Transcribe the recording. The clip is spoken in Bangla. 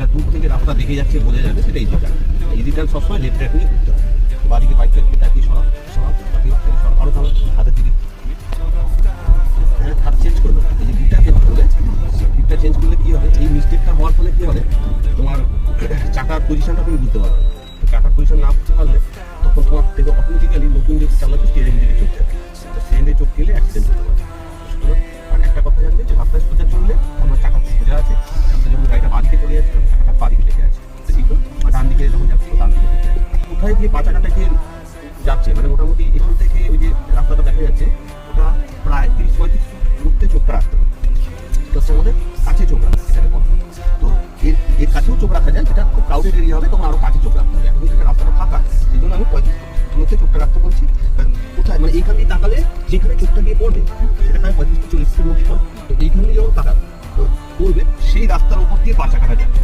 যেটা দূর থেকে রাস্তা দেখে যাচ্ছে বোঝা যাবে সেটা ইজি টার্ন। ইজি টার্ন সবসময় লেফট রাইট নিয়ে ঘুরতে হবে। বাদিকে বাইকটা নিয়ে একই সরাব সরাব আরো ভালো হাতের দিকে হাত চেঞ্জ করবে। এই যে দিকটা চেঞ্জ করলে দিকটা চেঞ্জ করলে কি হবে, এই মিস্টেকটা হওয়ার ফলে কি হবে, তোমার চাকার পজিশনটা তুমি বুঝতে পারবে। চাকার পজিশন না বুঝতে পারলে তখন তোমার থেকে অটোমেটিক্যালি নতুন যে চালাচ্ছে স্টিয়ারিং দিকে চোখ যাবে। স্টিয়ারিংয়ে চোখ গেলে অ্যাক্সিডেন্ট হতে পারে। আর একটা কথা জানবে যে রাস্তায় সোজা চললে আমার চাকা সোজা আছে, রাস্তায় যখন গাড়িটা বাদিকে চলে যাচ্ছে তখন চাকাটা বাদিকে লেগে আছে, ঠিক তো? আর ডান দিকে যখন যাচ্ছে ডান দিকে লেগে আছে। কোথায় গিয়ে পা চাকাটা গিয়ে যাচ্ছে মানে মোটামুটি এখান থেকে ওই যে রাস্তাটা দেখা যাচ্ছে ওটা প্রায় 30-35 ফুট দূরত্বে চোখটা রাখতে হবে। হচ্ছে আমাদের কাছে চোখ রাখা এটাকে বলা। তো এর কাছেও চোখ রাখা যায়, যেটা খুব ক্রাউডেড এরিয়া হবে তখন আরো কাছে চোখ রাখতে হবে। এখন যেটা রাস্তাটা ফাঁকা সেই জন্য আমি 35 ফুট দূরত্বে চোখটা রাখতে বলছি। কোথায় মানে এইখান দিয়ে তাকালে যেখানে চোখটা গিয়ে পড়বে সেটা প্রায় 35-40 ফুটের মধ্যে পড়বে। তো এইখান দিয়ে যখন তাকাবে পড়বে সেই রাস্তার উপর দিয়ে পা চাকাটা যাবে।